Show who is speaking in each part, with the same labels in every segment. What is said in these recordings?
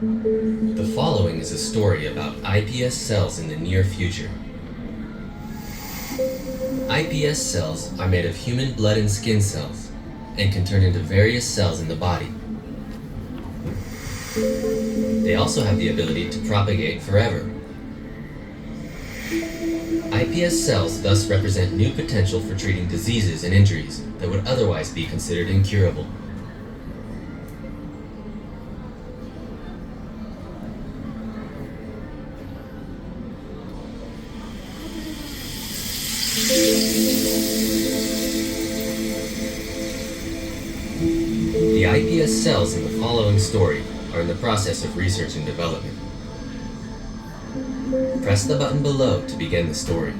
Speaker 1: The following is a story about iPS cells in the near future. iPS cells are made of human blood and skin cells and can turn into various cells in the body. They also have the ability to propagate forever. iPS cells thus represent new potential for treating diseases and injuries that would otherwise be considered incurable. The iPS cells in the following story are in the process of research and development. Press the button below to begin the story.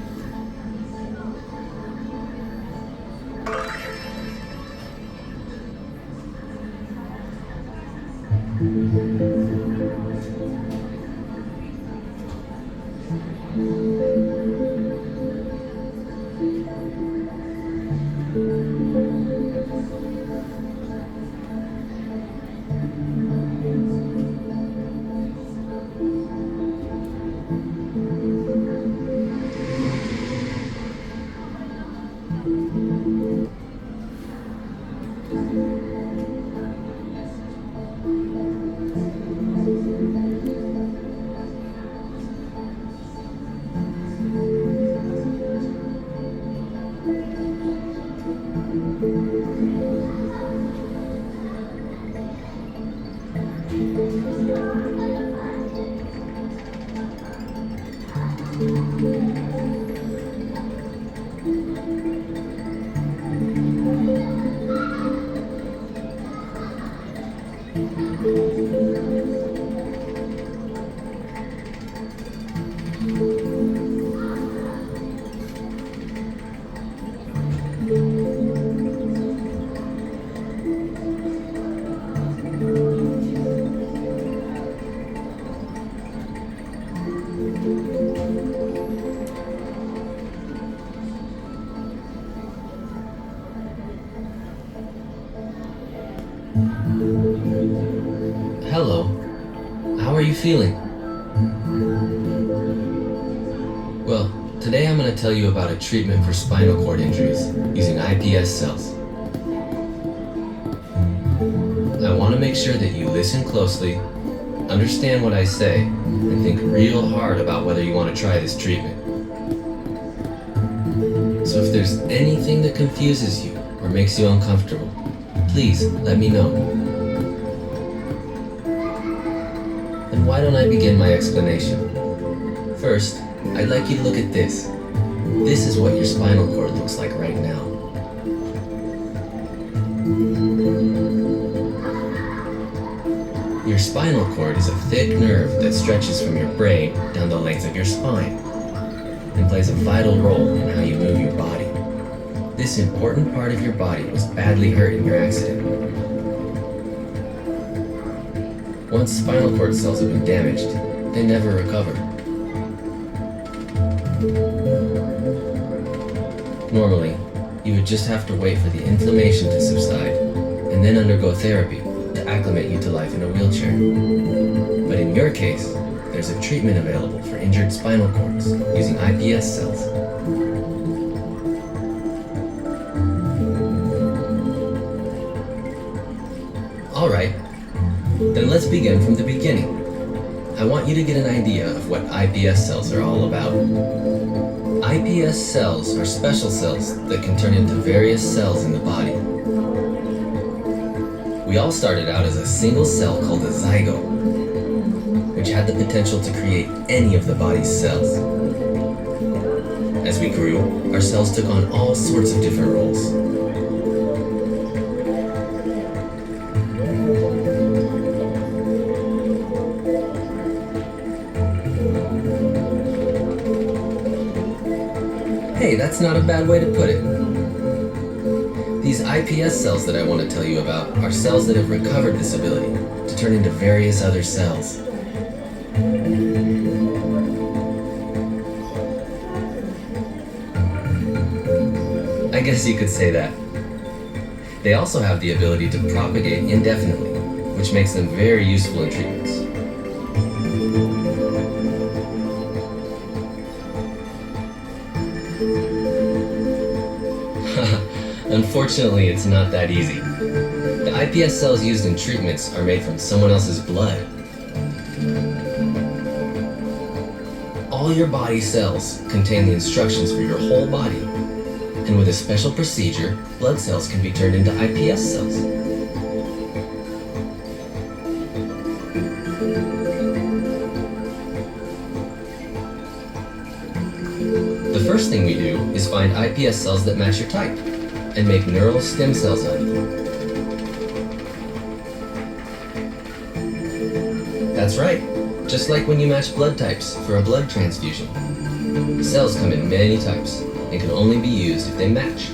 Speaker 1: Hello, how are you feeling? Well, today I'm going to tell you about a treatment for spinal cord injuries using iPS cells. I want to make sure that you listen closely, understand what I say, and think real hard about whether you want to try this treatment. So if there's anything that confuses you or makes you uncomfortable, please let me know. And why don't I begin my explanation? First, I'd like you to look at this. This is what your spinal cord looks like right now. Your spinal cord is a thick nerve that stretches from your brain down the length of your spine and plays a vital role in how you move your body. This important part of your body was badly hurt in your accident. Once spinal cord cells have been damaged, they never recover. Normally, you would just have to wait for the inflammation to subside and then undergo therapy to acclimate you to life in a wheelchair. But in your case, there's a treatment available for injured spinal cords using iPS cells. Alright, then let's begin from the beginning. I want you to get an idea of what iPS cells are all about. iPS cells are special cells that can turn into various cells in the body. We all started out as a single cell called a zygote, which had the potential to create any of the body's cells. As we grew, our cells took on all sorts of different roles. Hey, that's not a bad way to put it. These iPS cells that I want to tell you about are cells that have recovered this ability to turn into various other cells. I guess you could say that. They also have the ability to propagate indefinitely, which makes them very useful in treatments. Unfortunately, it's not that easy. The iPS cells used in treatments are made from someone else's blood. All your body cells contain the instructions for your whole body, and with a special procedure, blood cells can be turned into iPS cells. The first thing we do is find iPS cells that match your type, and make neural stem cells out of them. That's right, just like when you match blood types for a blood transfusion. Cells come in many types and can only be used if they match.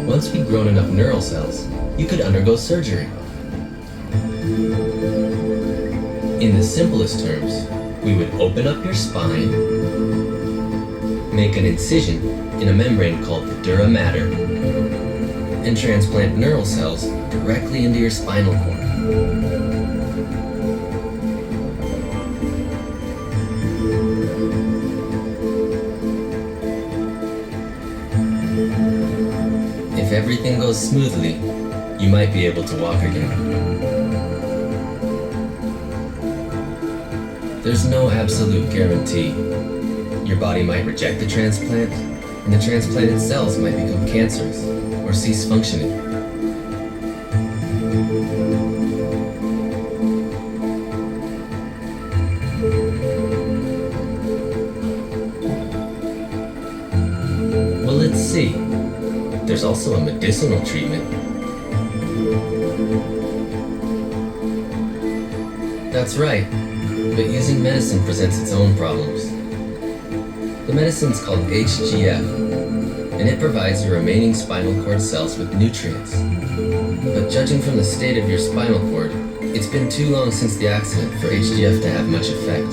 Speaker 1: Once we've grown enough neural cells, you could undergo surgery. In the simplest terms, we would open up your spine, make an incision in a membrane called the dura mater, and transplant neural cells directly into your spinal cord. If everything goes smoothly, you might be able to walk again. There's no absolute guarantee. Your body might reject the transplant, and the transplanted cells might become cancerous or cease functioning. Well, let's see. There's also a medicinal treatment. That's right, but using medicine presents its own problems. The medicine's called HGF, and it provides your remaining spinal cord cells with nutrients. But judging from the state of your spinal cord, it's been too long since the accident for HGF to have much effect.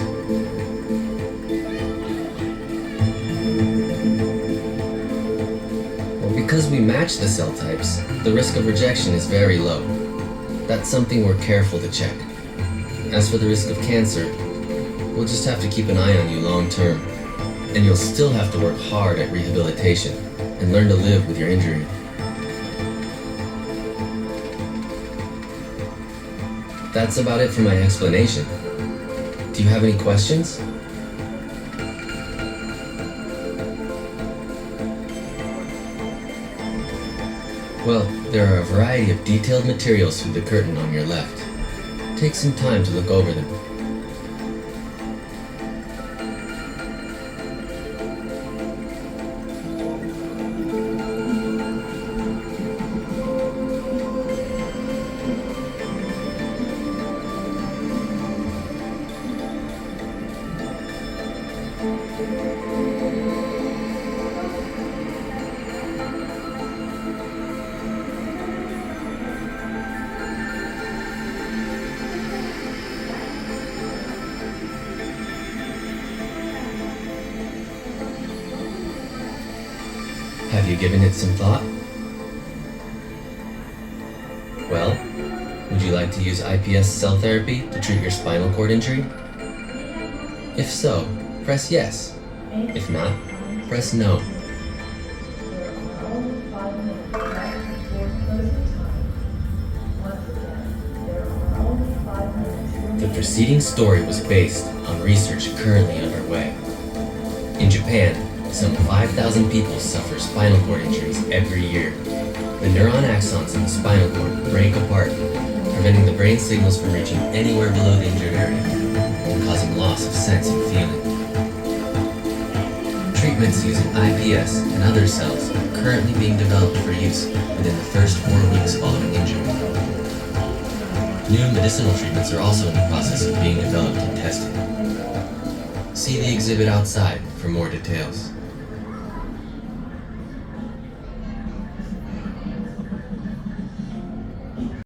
Speaker 1: Well, because we match the cell types, the risk of rejection is very low. That's something we're careful to check. As for the risk of cancer, we'll just have to keep an eye on you long term. And you'll still have to work hard at rehabilitation and learn to live with your injury. That's about it for my explanation. Do you have any questions? Well, there are a variety of detailed materials through the curtain on your left. Take some time to look over them. Have you given it some thought? Well, would you like to use iPS cell therapy to treat your spinal cord injury? If so, press yes. If not, press no. The preceding story was based on research currently underway. In Japan, some 5,000 people suffer spinal cord injuries every year. The neuron axons in the spinal cord break apart, preventing the brain signals from reaching anywhere below the injured area and causing loss of sense and feeling. Treatments using iPS and other cells are currently being developed for use within the first 4 weeks following injury. New medicinal treatments are also in the process of being developed and tested. See the exhibit outside for more details.